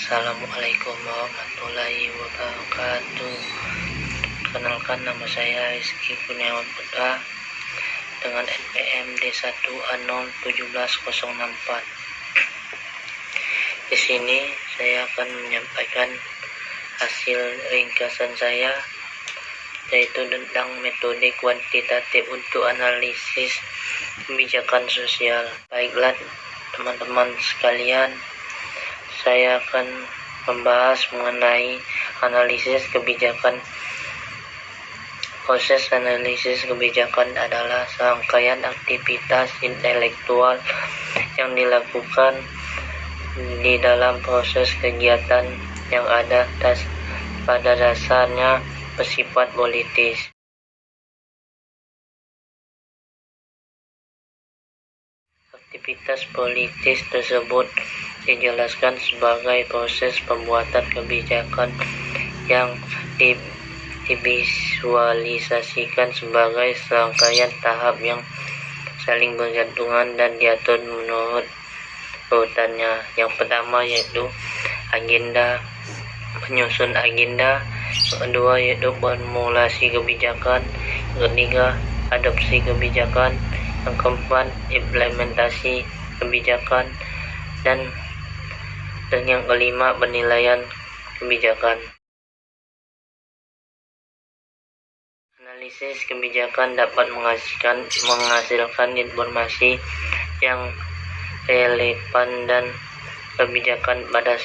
Assalamualaikum warahmatullahi wabarakatuh. Kenalkan, nama saya Rizky Kurniawan Putra dengan NPM D1A01704. Di sini saya akan menyampaikan hasil ringkasan saya, yaitu tentang metode kuantitatif untuk analisis kebijakan sosial. Baiklah teman-teman sekalian, saya akan membahas mengenai analisis kebijakan. Proses analisis kebijakan adalah serangkaian aktivitas intelektual yang dilakukan di dalam proses kegiatan yang pada dasarnya bersifat politis. Aktivitas politis tersebut dijelaskan sebagai proses pembuatan kebijakan yang divisualisasikan sebagai serangkaian tahap yang saling bergantungan dan diatur menurut urutannya. Yang pertama yaitu agenda, menyusun agenda. Yang kedua yaitu formulasi kebijakan. Yang ketiga, adopsi kebijakan. Yang keempat, implementasi kebijakan. Dan yang kelima, penilaian kebijakan. Analisis kebijakan dapat menghasilkan informasi yang relevan dan kebijakan pada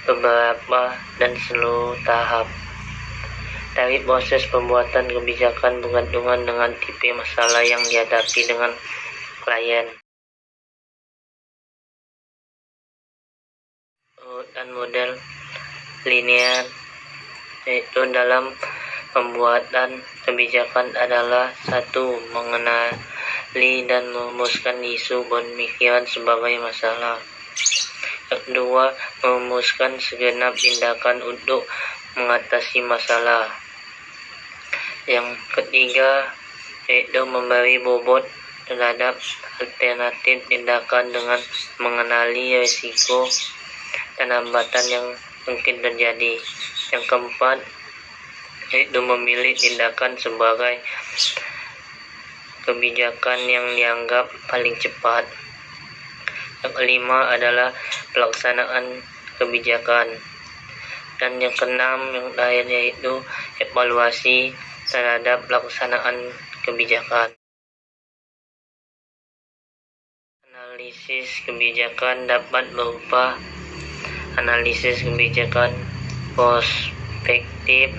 beberapa dan seluruh tahap dari proses pembuatan kebijakan bergantungan dengan tipe masalah yang dihadapi dengan klien. Dan model linear, yaitu dalam pembuatan kebijakan adalah: 1. Mengenali dan merumuskan isu pemikiran sebagai masalah. Yang kedua, merumuskan segenap tindakan untuk mengatasi masalah. Yang ketiga yaitu memberi bobot terhadap alternatif tindakan dengan mengenali risiko dan hambatan yang mungkin terjadi. Yang keempat yaitu memilih tindakan sebagai kebijakan yang dianggap paling cepat. Yang kelima adalah pelaksanaan kebijakan. Dan yang keenam, yang terakhir, yaitu evaluasi terhadap pelaksanaan kebijakan. Analisis kebijakan dapat berupa analisis kebijakan prospektif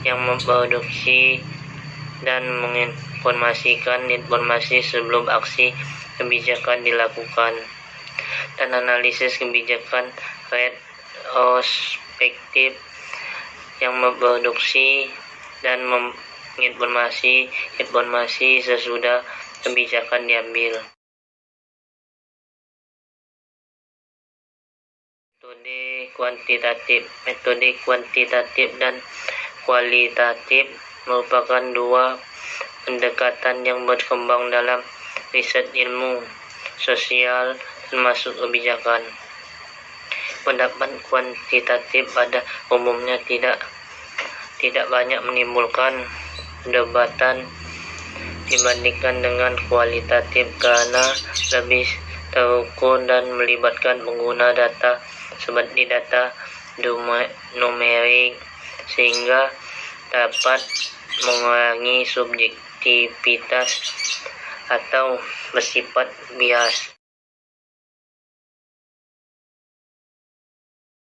yang memproduksi dan menginformasikan informasi sebelum aksi kebijakan dilakukan, dan analisis kebijakan retrospektif yang memproduksi dan menginformasi informasi sesudah kebijakan diambil. Metode kuantitatif dan kualitatif merupakan dua pendekatan yang berkembang dalam riset ilmu sosial termasuk kebijakan. Pendapat kuantitatif pada umumnya tidak banyak menimbulkan perdebatan dibandingkan dengan kualitatif karena lebih terukur dan melibatkan pengguna data seperti data numerik, sehingga dapat mengurangi subjektivitas atau bersifat bias.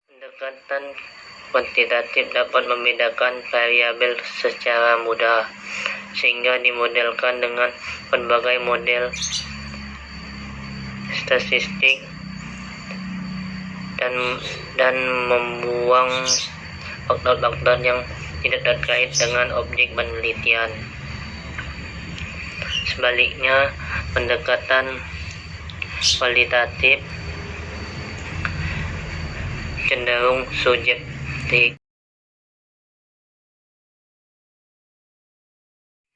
Pendekatan kuantitatif dapat membedakan variabel secara mudah, sehingga dimodelkan dengan berbagai model statistik dan membuang faktor-faktor yang tidak terkait dengan objek penelitian. Sebaliknya, pendekatan kualitatif cenderung subjektif,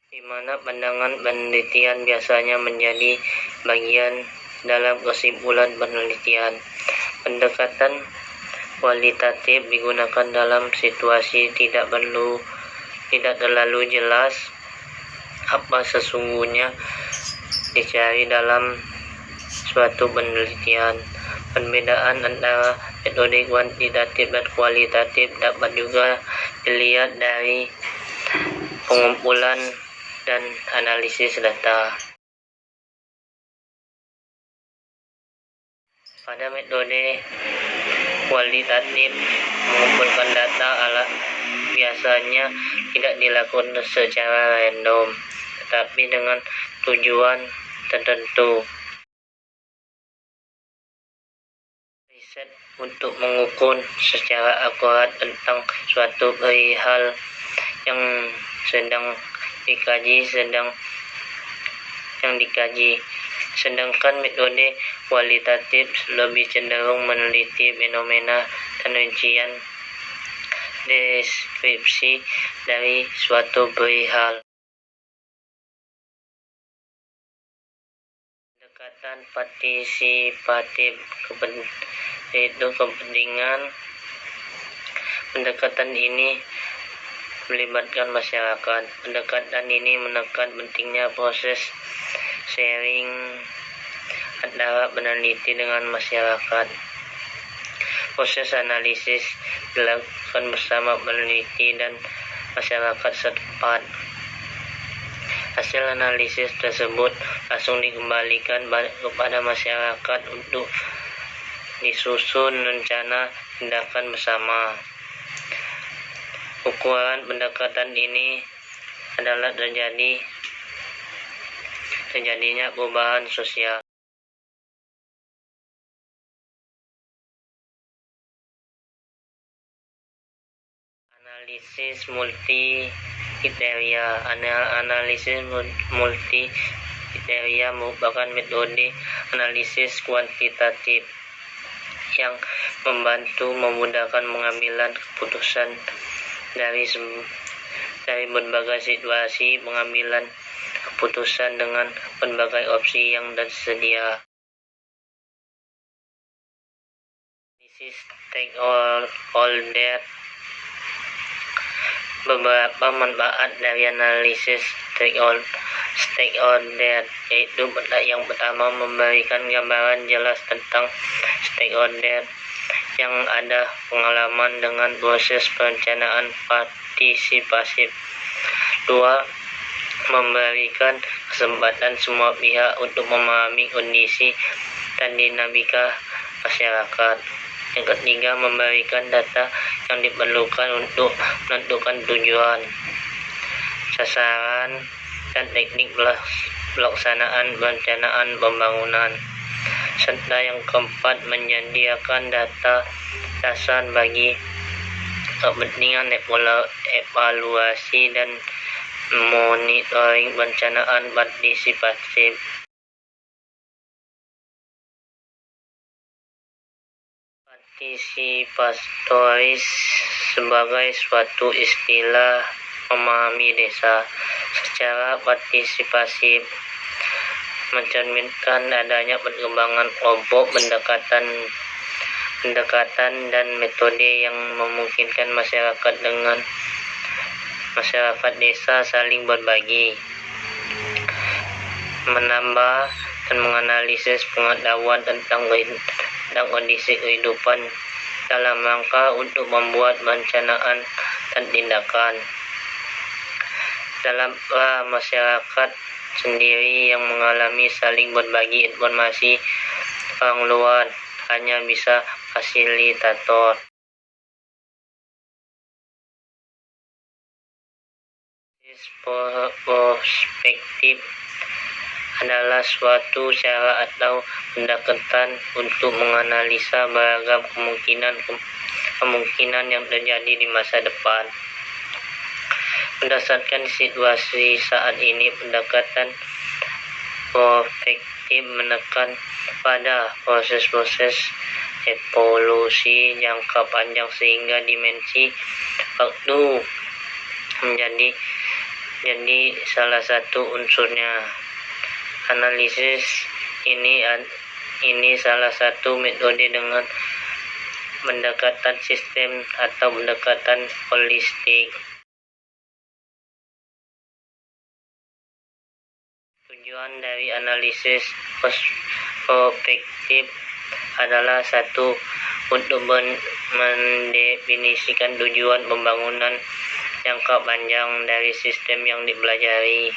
di mana pandangan penelitian biasanya menjadi bagian dalam kesimpulan penelitian. Pendekatan kualitatif digunakan dalam situasi tidak terlalu jelas apa sesungguhnya dicari dalam suatu penelitian. Perbedaan antara metode kuantitatif dan kualitatif dapat juga dilihat dari pengumpulan dan analisis data. Pada metode kualitatif, mengumpulkan data biasanya tidak dilakukan secara random, tetapi dengan tujuan tertentu. Riset untuk mengukur secara akurat tentang suatu perihal yang sedang dikaji. Sedangkan metode kualitatif lebih cenderung meneliti fenomena dan rincian deskripsi dari suatu perihal. Pendekatan partisipatif yaitu kepentingan. Pendekatan ini melibatkan masyarakat. Pendekatan ini menekan pentingnya proses sharing antara peneliti dengan masyarakat. Proses analisis dilakukan bersama peneliti dan masyarakat setempat. Hasil analisis tersebut langsung dikembalikan kepada masyarakat untuk disusun rencana tindakan bersama. Ukuran pendekatan ini adalah terjadinya perubahan sosial. Analisis multi kriteria merupakan metode analisis kuantitatif yang memudahkan pengambilan keputusan dari berbagai situasi, pengambilan keputusan dengan berbagai opsi yang tersedia. Analisis stakeholder. Beberapa manfaat dari analisis stakeholder yaitu yang pertama, memberikan gambaran jelas tentang stakeholder yang ada pengalaman dengan proses perencanaan partisipasi. 2. Memberikan kesempatan semua pihak untuk memahami kondisi dan dinamika masyarakat. Yang ketiga, memberikan data yang diperlukan untuk menentukan tujuan, sasaran, dan teknik pelaksanaan perencanaan pembangunan. Serta yang keempat, menyediakan data dasar bagi kepentingan evaluasi dan monitoring perencanaan partisipatif. Partisipatoris sebagai suatu istilah memahami desa secara partisipasif mencerminkan adanya perkembangan kelompok pendekatan dan metode yang memungkinkan masyarakat desa saling berbagi, menambah dan menganalisis pengetahuan tentang kondisi kehidupan dalam rangka untuk membuat perencanaan dan tindakan. Dalam masyarakat sendiri yang mengalami saling berbagi informasi, orang luar hanya bisa fasilitator. Perspektif adalah suatu cara atau pendekatan untuk menganalisa beragam kemungkinan yang terjadi di masa depan. Berdasarkan situasi saat ini, pendekatan perspektif menekan pada proses-proses evolusi jangka panjang sehingga dimensi waktu menjadi salah satu unsurnya. Analisis ini salah satu metode dengan pendekatan sistem atau pendekatan holistik. Tujuan dari analisis prospektif adalah satu, untuk mendefinisikan tujuan pembangunan jangka panjang dari sistem yang dipelajari,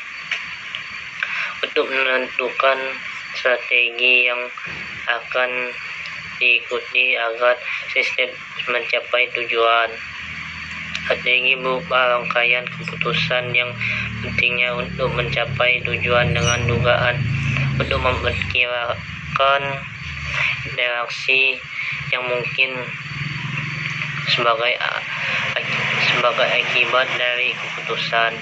untuk menentukan strategi yang akan diikuti agar sistem mencapai tujuan. Strategi berupa rangkaian keputusan yang pentingnya untuk mencapai tujuan dengan dugaan, untuk memperkirakan interaksi yang mungkin sebagai akibat dari keputusan.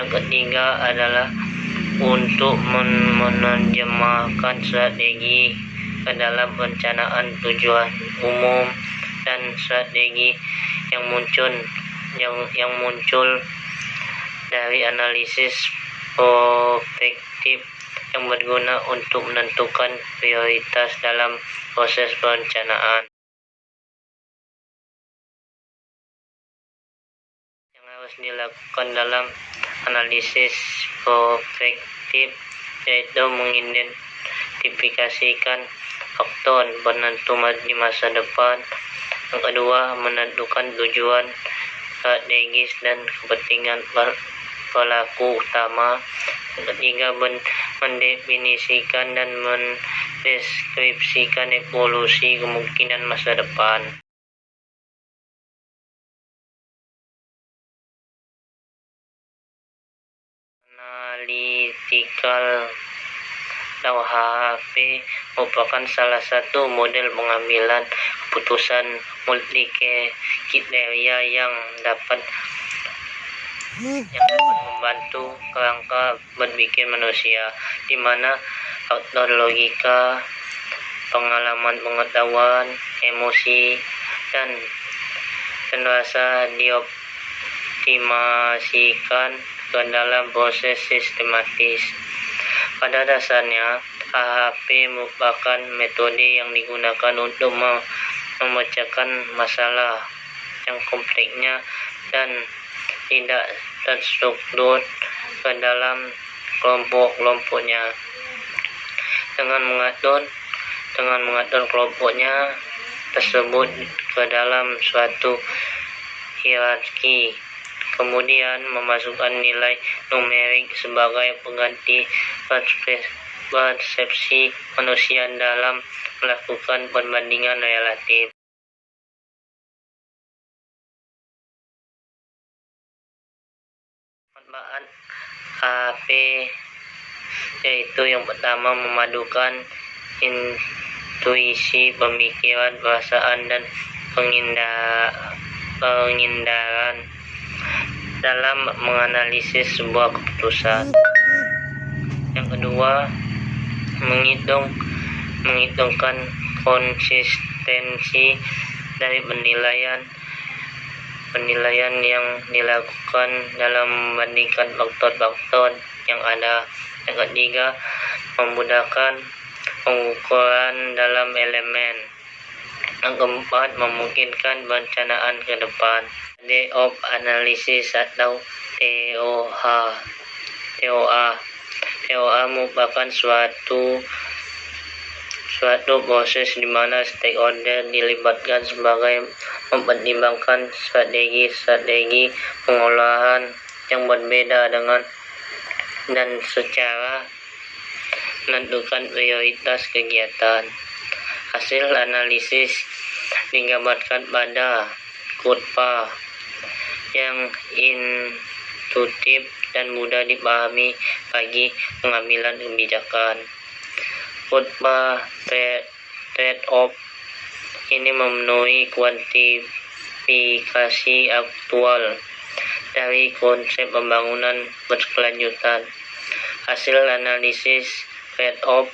Yang ketiga adalah untuk menerjemahkan strategi ke dalam perencanaan tujuan umum dan strategi yang muncul dari analisis prospektif yang berguna untuk menentukan prioritas dalam proses perencanaan. Yang harus dilakukan dalam analisis prospektif yaitu mengidentifikasikan faktor penentu di masa depan. Yang kedua, menentukan tujuan strategis dan kepentingan pelaku utama. Yang ketiga, mendefinisikan dan mendeskripsikan evolusi kemungkinan masa depan. Analytical atau HHP merupakan salah satu model pengambilan keputusan multi-kriteria yang dapat membantu kerangka berpikir manusia, di mana faktor logika, pengalaman pengetahuan, emosi, dan rasa dioptimasikan ke dalam proses sistematis. Pada dasarnya, HHP merupakan metode yang digunakan untuk memecahkan masalah yang kompleksnya dan tidak terstruktur ke dalam kelompok-kelompoknya. Dengan mengatur kelompoknya tersebut ke dalam suatu hierarki, kemudian memasukkan nilai numerik sebagai pengganti persepsi manusia dalam melakukan perbandingan relatif. Manfaat HP yaitu yang pertama, memadukan intuisi, pemikiran, perasaan, dan pengindaran dalam menganalisis sebuah keputusan. Yang kedua, menghitungkan konsistensi dari penilaian yang dilakukan dalam membandingkan faktor-faktor yang ada. Yang ketiga, memudahkan pengukuran dalam elemen. Yang keempat, memungkinkan perencanaan ke depan. Day-of analysis atau TOA merupakan suatu proses di mana stakeholder dilibatkan sebagai mempertimbangkan strategi pengolahan yang berbeda dan secara menentukan prioritas kegiatan. Hasil analisis digambarkan pada kurva yang intuitif dan mudah dipahami bagi pengambilan kebijakan. Kurva trade-off ini memenuhi kuantifikasi aktual dari konsep pembangunan berkelanjutan. Hasil analisis trade-off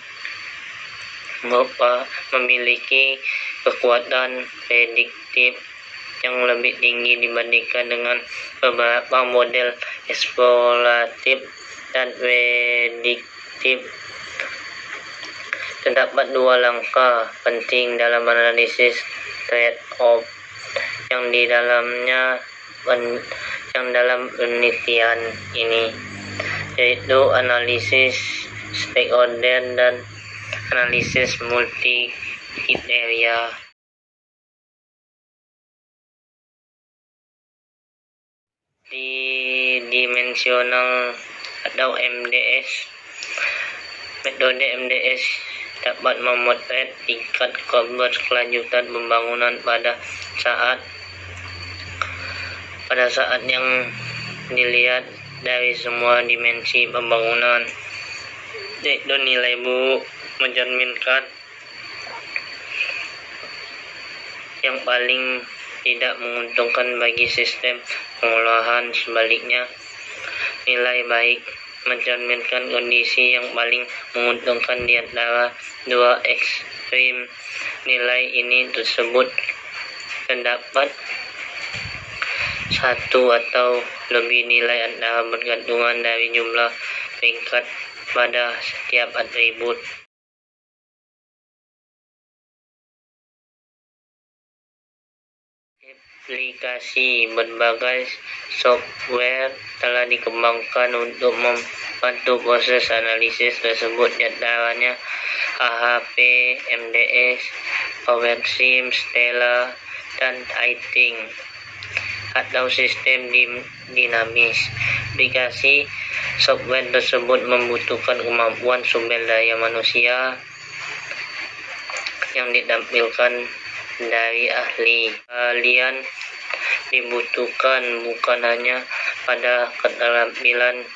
memiliki kekuatan prediktif yang lebih tinggi dibandingkan dengan beberapa model eksploratif dan prediktif. Terdapat dua langkah penting dalam analisis trade-off yang di dalamnya yang dalam penelitian ini, yaitu analisis stakeholder dan analisis multi kriteria. Di dimensional atau MDS, metode MDS dapat memotret tingkat keberkelanjutan pembangunan pada saat yang dilihat dari semua dimensi pembangunan, yaitu nilai buruk mencerminkan yang paling tidak menguntungkan bagi sistem pengolahan. Sebaliknya, nilai baik mencerminkan kondisi yang paling menguntungkan di antara dua ekstrim nilai ini tersebut. Terdapat satu atau lebih nilai antara bergantungan dari jumlah peringkat pada setiap atribut. Aplikasi berbagai software telah dikembangkan untuk membantu proses analisis tersebut, diantaranya AHP, MDS, PowerSim, Stella, dan iThink atau sistem dinamis. Aplikasi software tersebut membutuhkan kemampuan sumber daya manusia yang ditampilkan dari ahli. Kalian dibutuhkan bukan hanya pada keterampilan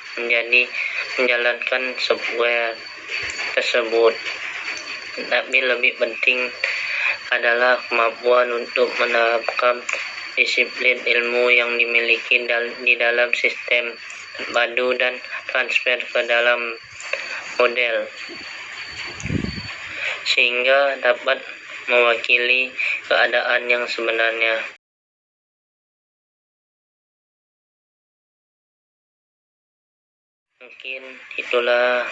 menjalankan software tersebut, tapi lebih penting adalah kemampuan untuk menerapkan disiplin ilmu yang dimiliki di dalam sistem terpadu dan transfer ke dalam model, sehingga dapat mewakili keadaan yang sebenarnya. Mungkin itulah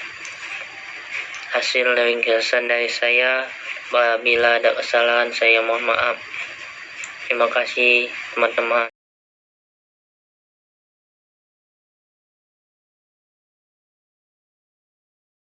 hasil dari ringkasan dari saya. Apabila ada kesalahan, saya mohon maaf. Terima kasih teman-teman.